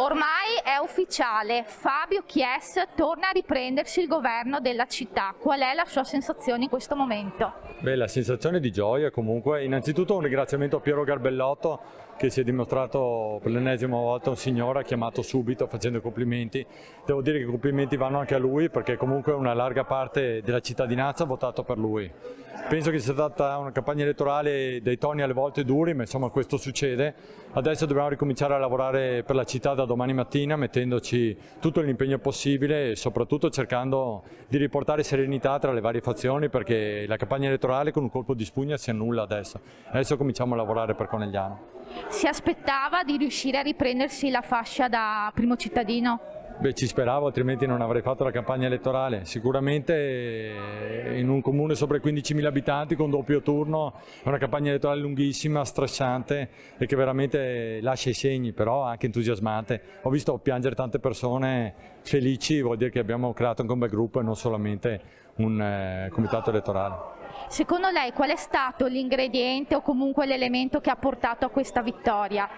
Ormai è ufficiale, Fabio Chies torna a riprendersi il governo della città. Qual è la sua sensazione in questo momento? Beh, la sensazione di gioia comunque. Innanzitutto un ringraziamento a Piero Garbellotto, che si è dimostrato per l'ennesima volta un signore, ha chiamato subito facendo i complimenti. Devo dire che i complimenti vanno anche a lui, perché comunque una larga parte della cittadinanza ha votato per lui. Penso che sia stata una campagna elettorale dei toni alle volte duri, ma insomma questo succede. Adesso dobbiamo ricominciare a lavorare per la città da domani mattina, mettendoci tutto l'impegno possibile e soprattutto cercando di riportare serenità tra le varie fazioni, perché la campagna elettorale con un colpo di spugna si annulla adesso. Adesso cominciamo a lavorare per Conegliano. Si aspettava di riuscire a riprendersi la fascia da primo cittadino? Beh, ci speravo, altrimenti non avrei fatto la campagna elettorale. Sicuramente in un comune sopra i 15.000 abitanti con doppio turno è una campagna elettorale lunghissima, stressante e che veramente lascia i segni, però anche entusiasmante. Ho visto piangere tante persone felici, vuol dire che abbiamo creato anche un bel gruppo e non solamente un comitato elettorale. Secondo lei qual è stato l'ingrediente o comunque l'elemento che ha portato a questa vittoria?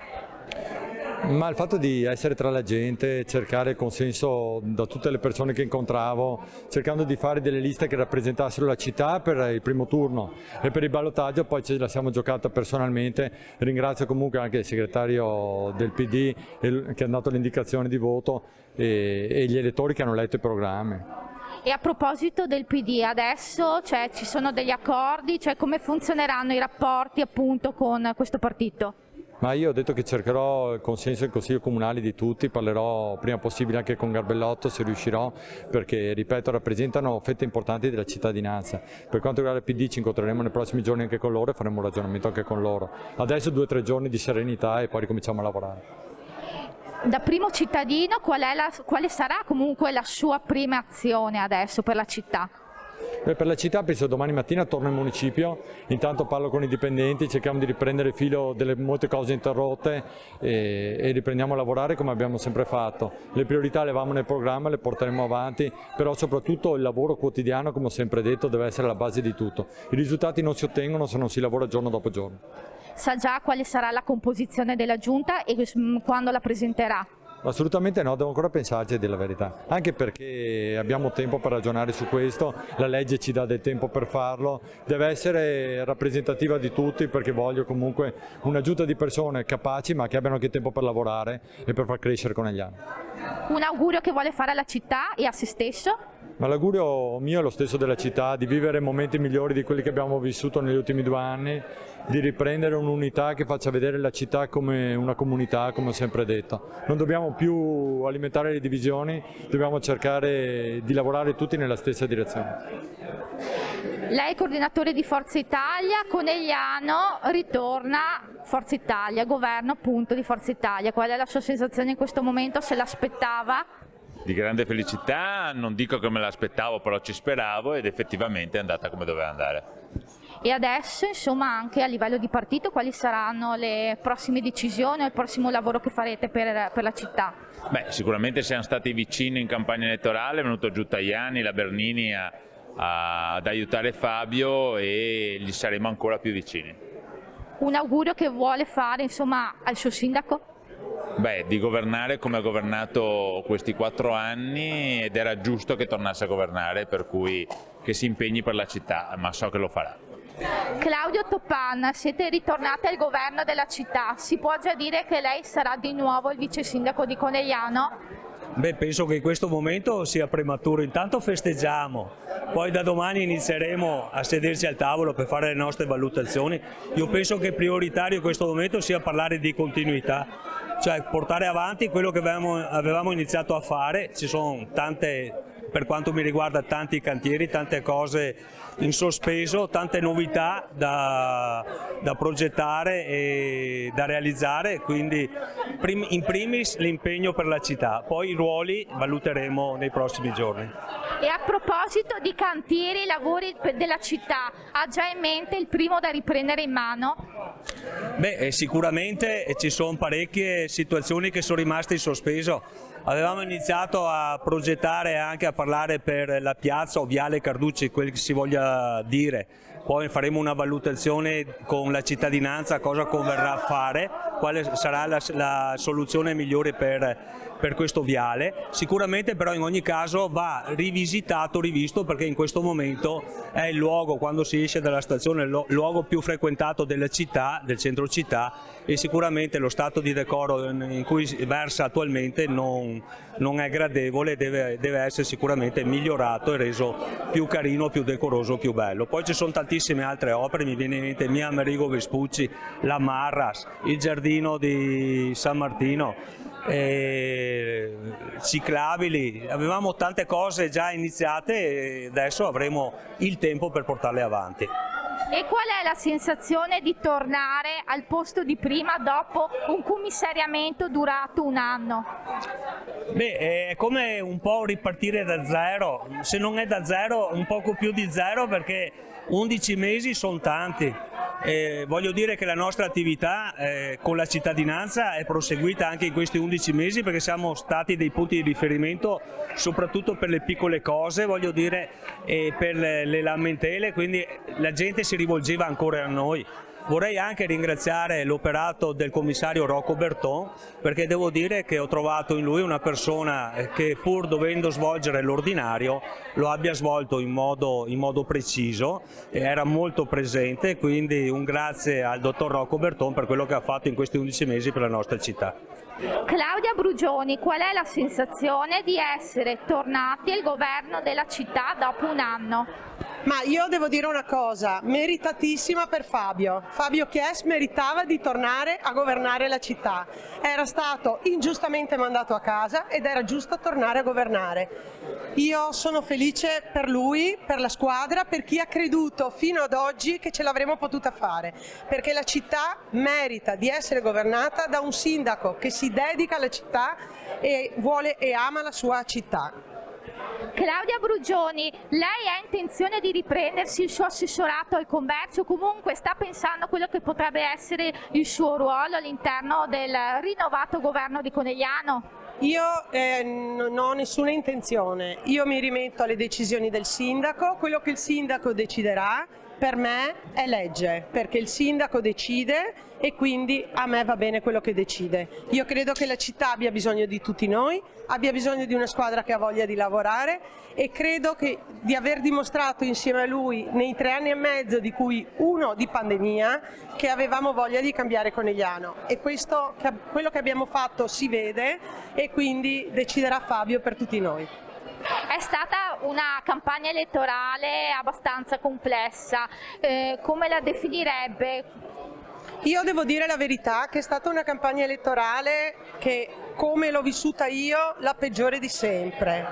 Ma il fatto di essere tra la gente, cercare il consenso da tutte le persone che incontravo, cercando di fare delle liste che rappresentassero la città per il primo turno e per il ballottaggio poi ce la siamo giocata personalmente. Ringrazio comunque anche il segretario del PD che ha dato l'indicazione di voto e gli elettori che hanno letto i programmi. E a proposito del PD, adesso ci sono degli accordi, come funzioneranno i rapporti appunto con questo partito? Ma io ho detto che cercherò il consenso in Consiglio Comunale di tutti, parlerò prima possibile anche con Garbellotto se riuscirò, perché ripeto rappresentano fette importanti della cittadinanza. Per quanto riguarda il PD ci incontreremo nei prossimi giorni anche con loro e faremo un ragionamento anche con loro. Adesso 2 o 3 giorni di serenità e poi ricominciamo a lavorare. Da primo cittadino quale sarà comunque la sua prima azione adesso per la città? Per la città penso domani mattina torno in municipio, intanto parlo con i dipendenti, cerchiamo di riprendere il filo delle molte cose interrotte e riprendiamo a lavorare come abbiamo sempre fatto. Le priorità le avevamo nel programma, le porteremo avanti, però soprattutto il lavoro quotidiano, come ho sempre detto, deve essere la base di tutto. I risultati non si ottengono se non si lavora giorno dopo giorno. Sa già quale sarà la composizione della giunta e quando la presenterà? Assolutamente no, devo ancora pensarci a dire la verità, anche perché abbiamo tempo per ragionare su questo, la legge ci dà del tempo per farlo, deve essere rappresentativa di tutti perché voglio comunque una giunta di persone capaci ma che abbiano anche tempo per lavorare e per far crescere Conegliano. Un augurio che vuole fare alla città e a se stesso? Ma l'augurio mio è lo stesso della città, di vivere momenti migliori di quelli che abbiamo vissuto negli ultimi 2 anni, di riprendere un'unità che faccia vedere la città come una comunità, come ho sempre detto. Non dobbiamo più alimentare le divisioni, dobbiamo cercare di lavorare tutti nella stessa direzione. Lei è coordinatore di Forza Italia, Conegliano ritorna Forza Italia, governo appunto di Forza Italia. Qual è la sua sensazione in questo momento? Se l'aspettava? Di grande felicità, non dico che me l'aspettavo, però ci speravo ed effettivamente è andata come doveva andare. E adesso, insomma, anche a livello di partito, quali saranno le prossime decisioni o il prossimo lavoro che farete per la città? Beh, sicuramente siamo stati vicini in campagna elettorale, è venuto giù Tajani, la Bernini ad aiutare Fabio e gli saremo ancora più vicini. Un augurio che vuole fare, insomma, al suo sindaco? Beh, di governare come ha governato questi 4 anni ed era giusto che tornasse a governare, per cui che si impegni per la città, ma so che lo farà. Claudio Toppan, siete ritornati al governo della città, si può già dire che lei sarà di nuovo il vice sindaco di Conegliano? Beh, penso che in questo momento sia prematuro, intanto festeggiamo, poi da domani inizieremo a sederci al tavolo per fare le nostre valutazioni. Io penso che prioritario in questo momento sia parlare di continuità, cioè portare avanti quello che avevamo iniziato a fare. Ci sono per quanto mi riguarda tanti cantieri, tante cose in sospeso, tante novità da progettare e da realizzare, quindi in primis l'impegno per la città, poi i ruoli valuteremo nei prossimi giorni. E a proposito di cantieri, lavori della città, ha già in mente il primo da riprendere in mano? Beh, sicuramente ci sono parecchie situazioni che sono rimaste in sospeso. Avevamo iniziato a progettare e anche a parlare per la piazza o Viale Carducci, quel che si voglia dire. Poi faremo una valutazione con la cittadinanza cosa converrà fare, quale sarà la soluzione migliore per questo viale. Sicuramente però in ogni caso va rivisitato, rivisto, perché in questo momento è il luogo, quando si esce dalla stazione, il luogo più frequentato della città, del centro città, e sicuramente lo stato di decoro in cui versa attualmente non è gradevole, deve essere sicuramente migliorato e reso più carino, più decoroso, più bello. Poi ci sono tantissime altre opere, mi viene in mente Mia Amerigo Vespucci, la Marras, il giardino di San Martino, ciclabili, avevamo tante cose già iniziate e adesso avremo il tempo per portarle avanti. E qual è la sensazione di tornare al posto di prima dopo un commissariamento durato un anno? Beh, è come un po' ripartire da zero, se non è da zero un poco più di zero, perché 11 mesi sono tanti. Voglio dire che la nostra attività con la cittadinanza è proseguita anche in questi 11 mesi, perché siamo stati dei punti di riferimento soprattutto per le piccole cose, voglio dire, e per le lamentele, quindi la gente si rivolgeva ancora a noi. Vorrei anche ringraziare l'operato del commissario Rocco Berton, perché devo dire che ho trovato in lui una persona che, pur dovendo svolgere l'ordinario, lo abbia svolto in modo preciso, era molto presente, quindi un grazie al dottor Rocco Berton per quello che ha fatto in questi 11 mesi per la nostra città. Claudia Brugioni, qual è la sensazione di essere tornati al governo della città dopo un anno? Ma io devo dire una cosa, meritatissima per Fabio. Fabio Chies meritava di tornare a governare la città. Era stato ingiustamente mandato a casa ed era giusto tornare a governare. Io sono felice per lui, per la squadra, per chi ha creduto fino ad oggi che ce l'avremmo potuta fare, perché la città merita di essere governata da un sindaco che si dedica alla città e vuole e ama la sua città. Claudia Brugioni, lei ha intenzione di riprendersi il suo assessorato al commercio, comunque sta pensando a quello che potrebbe essere il suo ruolo all'interno del rinnovato governo di Conegliano? Io non ho nessuna intenzione, io mi rimetto alle decisioni del sindaco, quello che il sindaco deciderà per me è legge, perché il sindaco decide e quindi a me va bene quello che decide. Io credo che la città abbia bisogno di tutti noi, abbia bisogno di una squadra che ha voglia di lavorare e credo che di aver dimostrato insieme a lui nei 3 anni e mezzo, di cui uno di pandemia, che avevamo voglia di cambiare Conegliano, e quello che abbiamo fatto si vede e quindi deciderà Fabio per tutti noi. È stata una campagna elettorale abbastanza complessa, come la definirebbe? Io devo dire la verità che è stata una campagna elettorale che, come l'ho vissuta io, la peggiore di sempre.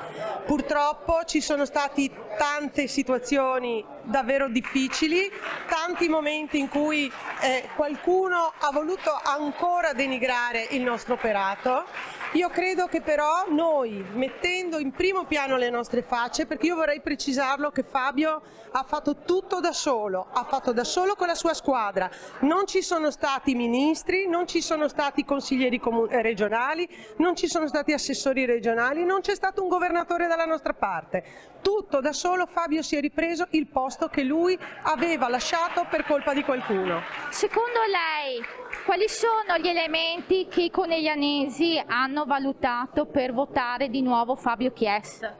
Purtroppo ci sono stati tante situazioni davvero difficili, tanti momenti in cui qualcuno ha voluto ancora denigrare il nostro operato. Io credo che però noi, mettendo in primo piano le nostre facce, perché io vorrei precisarlo che Fabio ha fatto tutto da solo, ha fatto da solo con la sua squadra, non ci sono stati ministri, non ci sono stati consiglieri regionali, non ci sono stati assessori regionali, non c'è stato un governatore dalla nostra parte. Tutto da solo Fabio si è ripreso il posto che lui aveva lasciato per colpa di qualcuno. Secondo lei, quali sono gli elementi che i coneglianesi hanno valutato per votare di nuovo Fabio Chies?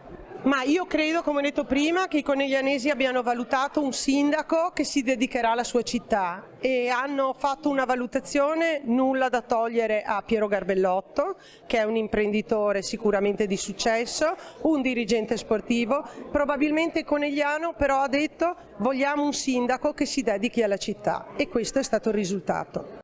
Ma io credo, come ho detto prima, che i coneglianesi abbiano valutato un sindaco che si dedicherà alla sua città e hanno fatto una valutazione nulla da togliere a Piero Garbellotto, che è un imprenditore sicuramente di successo, un dirigente sportivo, probabilmente conegliano, però ha detto vogliamo un sindaco che si dedichi alla città e questo è stato il risultato.